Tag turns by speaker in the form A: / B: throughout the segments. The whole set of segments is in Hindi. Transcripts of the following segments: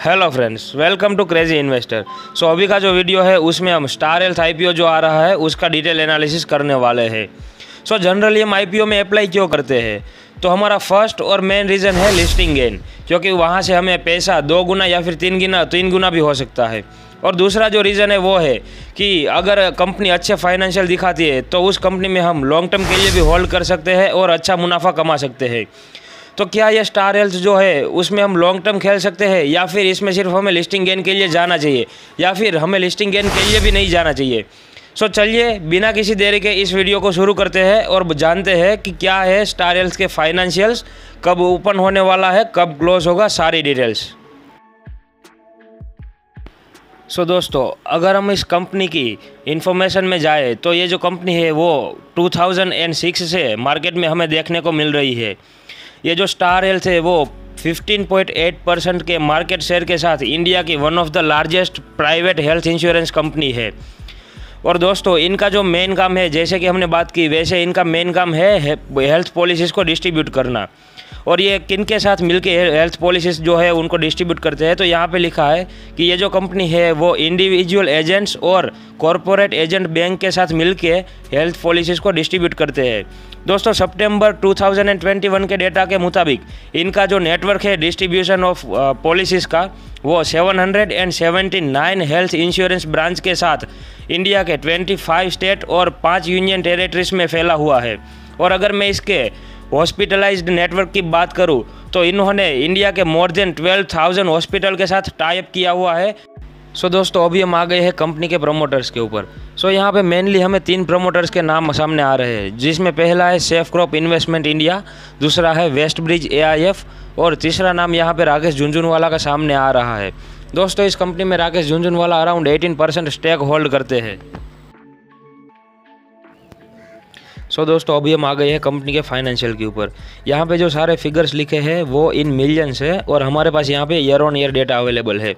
A: Hello friends, welcome to crazy investor. So अभी का जो वीडियो है उसमें हम स्टार हेल्थ आईपीओ जो आ रहा है उसका डिटेल एनालिसिस करने वाले हैं। सो जनरली हम आईपीओ में अप्लाई क्यों करते हैं, तो हमारा फर्स्ट और मेन रीज़न है लिस्टिंग गेन, क्योंकि वहाँ से हमें पैसा 2 गुना या फिर 3 गुना भी हो सकता है। और दूसरा जो रीज़न है वो है कि अगर कंपनी अच्छे फाइनेंशियल दिखाती है तो उस कंपनी में हम लॉन्ग टर्म के लिए भी होल्ड कर सकते हैं और अच्छा मुनाफा कमा सकते हैं। तो क्या ये स्टार हेल्थ जो है उसमें हम लॉन्ग टर्म खेल सकते हैं, या फिर इसमें सिर्फ हमें लिस्टिंग गेन के लिए जाना चाहिए, या फिर हमें लिस्टिंग गेन के लिए भी नहीं जाना चाहिए। सो चलिए बिना किसी देरी के इस वीडियो को शुरू करते हैं और जानते हैं कि क्या है स्टार हेल्थ के फाइनेंशियल्स, कब ओपन होने वाला है, कब क्लोज होगा, सारी डिटेल्स। सो दोस्तों, अगर हम इस कंपनी की इन्फॉर्मेशन में जाए तो ये जो कंपनी है वो 2006 से मार्केट में हमें देखने को मिल रही है। ये जो स्टार हेल्थ है वो 15.8% के मार्केट शेयर के साथ इंडिया की one of the largest private health insurance company है। और दोस्तों, इनका जो मेन काम है, जैसे कि हमने बात की वैसे इनका मेन काम है हेल्थ पॉलिसीज़ को डिस्ट्रीब्यूट करना। और ये किन के साथ मिलके हेल्थ पॉलिसीज़ जो है उनको डिस्ट्रीब्यूट करते हैं, तो यहाँ पे लिखा है कि ये जो कंपनी है वो इंडिविजुअल एजेंट्स और कॉरपोरेट एजेंट बैंक के साथ मिलके हेल्थ पॉलिसीज़ को डिस्ट्रीब्यूट करते हैं। दोस्तों, सितंबर 2021 के डेटा के मुताबिक इनका जो नेटवर्क है डिस्ट्रीब्यूशन ऑफ पॉलिसीज़ का वो 779 हेल्थ इंश्योरेंस ब्रांच के साथ इंडिया के 25 स्टेट और 5 यूनियन टेरिटरीज में फैला हुआ है। और अगर मैं इसके हॉस्पिटलाइज्ड नेटवर्क की बात करूं तो इन्होंने इंडिया के मोर देन 12,000 हॉस्पिटल के साथ टाई अप किया हुआ है। सो दोस्तों, अभी हम आ गए हैं कंपनी के प्रमोटर्स के ऊपर। सो यहाँ पे मेनली हमें 3 प्रमोटर्स के नाम सामने आ रहे हैं, जिसमें पहला है सेफ क्रॉप इन्वेस्टमेंट इंडिया, दूसरा है वेस्ट ब्रिज AIF और तीसरा नाम यहाँ पे राकेश झुनझुनवाला का सामने आ रहा है। दोस्तों, इस कंपनी में Rakesh Jhunjhunwala around 18% stake hold करते हैं। सो दोस्तों, अभी हम आ गए हैं कंपनी के फाइनेंशियल के ऊपर। यहाँ पे जो सारे फिगर्स लिखे हैं वो इन मिलियंस है और हमारे पास यहाँ पे year on year data available है।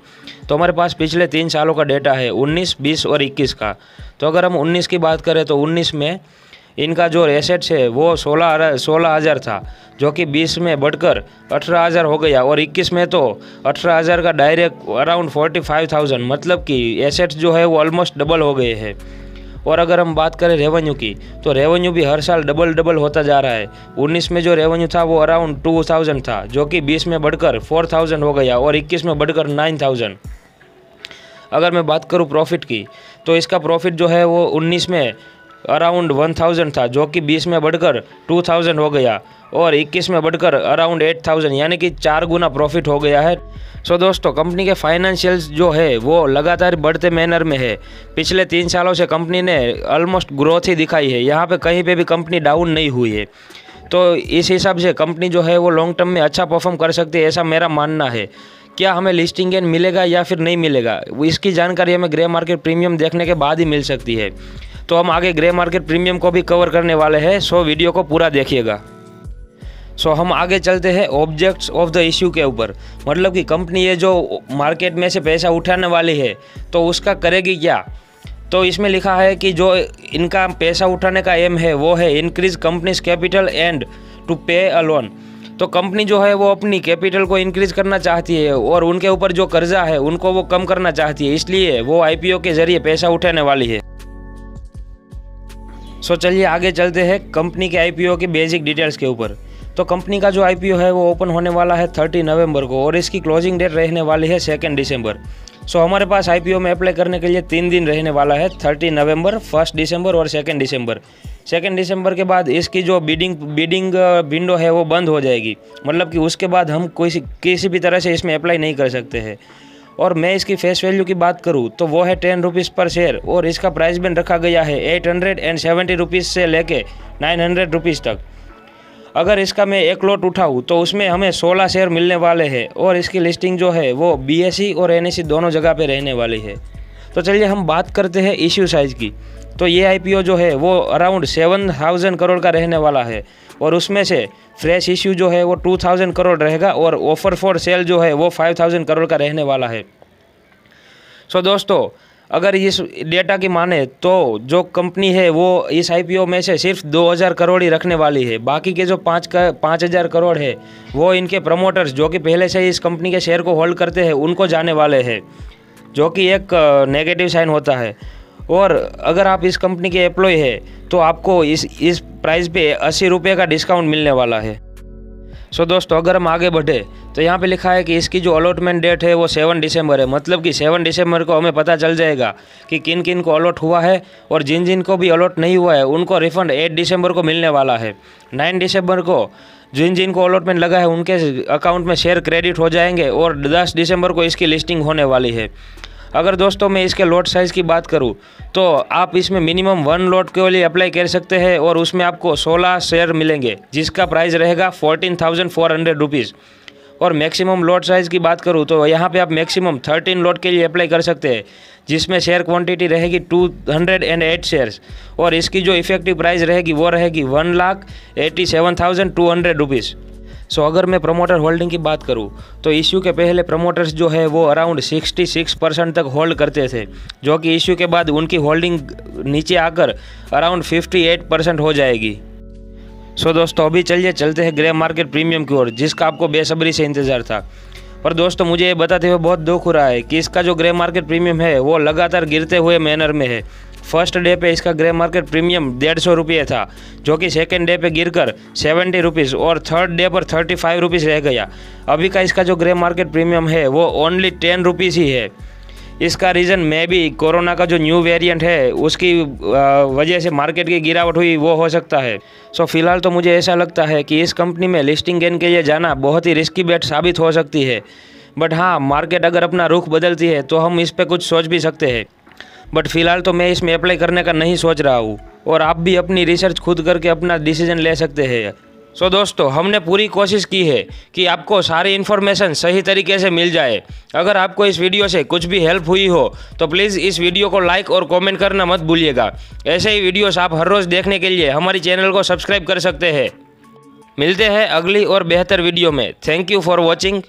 A: तो हमारे पास पिछले 3 सालों का डेटा है, 19, 20 और 21 का। तो अगर हम 19 की बात करें तो 19 में इनका जो एसेट्स है वो 16,000 था, जो कि 20 में बढ़कर 18,000 हो गया, और 21 में तो 18,000 का डायरेक्ट अराउंड 45,000, मतलब कि एसेट्स जो है वो ऑलमोस्ट डबल हो गए हैं। और अगर हम बात करें रेवेन्यू की, तो रेवेन्यू भी हर साल डबल होता जा रहा है। 19 में जो रेवेन्यू था वो अराउंड 2,000 था, जो कि 20 में बढ़कर 4,000 हो गया और 21 में बढ़कर 9,000। अगर मैं बात करूं प्रॉफिट की, तो इसका प्रॉफिट जो है वो 19 में अराउंड 1,000 था, जो कि 20 में बढ़कर 2,000 हो गया और 21 में बढ़कर अराउंड 8,000, यानी कि 4 गुना प्रॉफिट हो गया है। सो दोस्तों, कंपनी के फाइनेंशियल्स जो है वो लगातार बढ़ते मैनर में है। पिछले 3 सालों से कंपनी ने ऑलमोस्ट ग्रोथ ही दिखाई है, यहाँ पे कहीं पे भी कंपनी डाउन नहीं हुई है। तो इस हिसाब से कंपनी जो है वो लॉन्ग टर्म में अच्छा परफॉर्म कर सकती है, ऐसा मेरा मानना है। क्या हमें लिस्टिंग गेन मिलेगा या फिर नहीं मिलेगा, इसकी जानकारी हमें ग्रे मार्केट प्रीमियम देखने के बाद ही मिल सकती है। तो हम आगे ग्रे मार्केट प्रीमियम को भी कवर करने वाले हैं, सो वीडियो को पूरा देखिएगा। सो हम आगे चलते हैं ऑब्जेक्ट्स ऑफ द इश्यू के ऊपर, मतलब कि कंपनी ये जो मार्केट में से पैसा उठाने वाली है तो उसका करेगी क्या। तो इसमें लिखा है कि जो इनका पैसा उठाने का एम है वो है increase companies capital and to pay a loan. तो कंपनी जो है वो अपनी कैपिटल को इंक्रीज करना चाहती है और उनके ऊपर जो कर्जा है उनको वो कम करना चाहती है, इसलिए वो आईपीओ के जरिए पैसा उठाने वाली है। सो चलिए आगे चलते हैं कंपनी के आईपीओ की बेसिक डिटेल्स के ऊपर। तो कंपनी का जो आईपीओ है वो ओपन होने वाला है 30 नवंबर को और इसकी क्लोजिंग डेट रहने वाली है 2 दिसंबर। सो हमारे पास आईपीओ में अप्लाई करने के लिए 3 दिन रहने वाला है, 30 नवंबर, 1 दिसंबर और 2 दिसंबर। 2 दिसंबर के बाद इसकी जो बिडिंग विंडो है वो बंद हो जाएगी, मतलब कि उसके बाद हम किसी भी तरह से इसमें अप्लाई नहीं कर सकते हैं। और मैं इसकी फेस वैल्यू की बात करूं तो वो है 10 रुपीज़ पर शेयर और इसका प्राइस बैंड रखा गया है 870 रुपीज़ से लेके 900 रुपीज़ तक। अगर इसका मैं एक लॉट उठाऊँ तो उसमें हमें 16 शेयर मिलने वाले हैं और इसकी लिस्टिंग जो है वो BSE और NSE दोनों जगह पे रहने वाली है। तो चलिए हम बात करते हैं इश्यू साइज़ की। तो ये आईपीओ जो है वो अराउंड 7,000 करोड़ का रहने वाला है और उसमें से फ्रेश इश्यू जो है वो 2,000 करोड़ रहेगा और ऑफर फॉर सेल जो है वो 5,000 करोड़ का रहने वाला है। सो दोस्तों, अगर इस डेटा की माने तो जो कंपनी है वो इस आईपीओ में से सिर्फ 2000 करोड़ ही रखने वाली है। बाकी के जो 5000 करोड़ है वो इनके प्रमोटर्स जो कि पहले से ही इस कंपनी के शेयर को होल्ड करते हैं उनको जाने वाले हैं, जो कि एक नेगेटिव साइन होता है। और अगर आप इस कंपनी के एम्प्लॉय है तो आपको इस प्राइस पे 80 रुपये का डिस्काउंट मिलने वाला है। सो दोस्तों, अगर हम आगे बढ़े तो यहाँ पे लिखा है कि इसकी जो अलॉटमेंट डेट है वो 7 दिसंबर है। मतलब कि 7 दिसंबर को हमें पता चल जाएगा कि किन किन को अलॉट हुआ है, और जिन जिन को भी अलॉट नहीं हुआ है उनको रिफंड 8 दिसंबर को मिलने वाला है। 9 दिसंबर को जिन जिन को अलॉटमेंट लगा है उनके अकाउंट में शेयर क्रेडिट हो जाएंगे, और 10 दिसंबर को इसकी लिस्टिंग होने वाली है। अगर दोस्तों मैं इसके लॉट साइज़ की बात करूं तो आप इसमें मिनिमम 1 लॉट के लिए अप्लाई कर सकते हैं, और उसमें आपको 16 शेयर मिलेंगे जिसका प्राइस रहेगा 14,400 रुपीज़। और मैक्सिमम लॉट साइज़ की बात करूं तो यहाँ पे आप मैक्सिमम 13 लॉट के लिए अप्लाई कर सकते हैं, जिसमें शेयर क्वांटिटी रहेगी 208 शेयर्स, और इसकी जो इफेक्टिव प्राइस रहेगी वो रहेगी 1,87,200 रुपीज़। सो अगर मैं प्रमोटर होल्डिंग की बात करूं तो इश्यू के पहले प्रमोटर्स जो है वो अराउंड 66% तक होल्ड करते थे, जो कि इश्यू के बाद उनकी होल्डिंग नीचे आकर अराउंड 58% हो जाएगी। सो दोस्तों, अभी चलते हैं ग्रे मार्केट प्रीमियम की ओर, जिसका आपको बेसब्री से इंतज़ार था। पर दोस्तों, मुझे ये बताते हुए बहुत दुख हो रहा है कि इसका जो ग्रे मार्केट प्रीमियम है वो लगातार गिरते हुए मैनर में है। फर्स्ट डे पे इसका ग्रे मार्केट प्रीमियम 150 रुपये था, जो कि सेकेंड डे पे गिरकर 70 रुपीज़ और थर्ड डे पर 35 रुपीज़ रह गया। अभी का इसका जो ग्रे मार्केट प्रीमियम है वो ओनली 10 रुपीज़ ही है। इसका रीज़न मे भी कोरोना का जो न्यू वेरिएंट है उसकी वजह से मार्केट की गिरावट हुई वो हो सकता है। सो फिलहाल तो मुझे ऐसा लगता है कि इस कंपनी में लिस्टिंग गेन के लिए जाना बहुत ही रिस्की बेट साबित हो सकती है। बट हाँ, मार्केट अगर अपना रुख बदलती है तो हम इस पर कुछ सोच भी सकते हैं। बट फिलहाल तो मैं इसमें अप्लाई करने का नहीं सोच रहा हूँ, और आप भी अपनी रिसर्च खुद करके अपना डिसीजन ले सकते हैं। सो दोस्तों, हमने पूरी कोशिश की है कि आपको सारी इन्फॉर्मेशन सही तरीके से मिल जाए। अगर आपको इस वीडियो से कुछ भी हेल्प हुई हो तो प्लीज़ इस वीडियो को लाइक और कमेंट करना मत भूलिएगा। ऐसे ही वीडियोस आप हर रोज़ देखने के लिए हमारी चैनल को सब्सक्राइब कर सकते हैं। मिलते हैं अगली और बेहतर वीडियो में। Thank you for watching.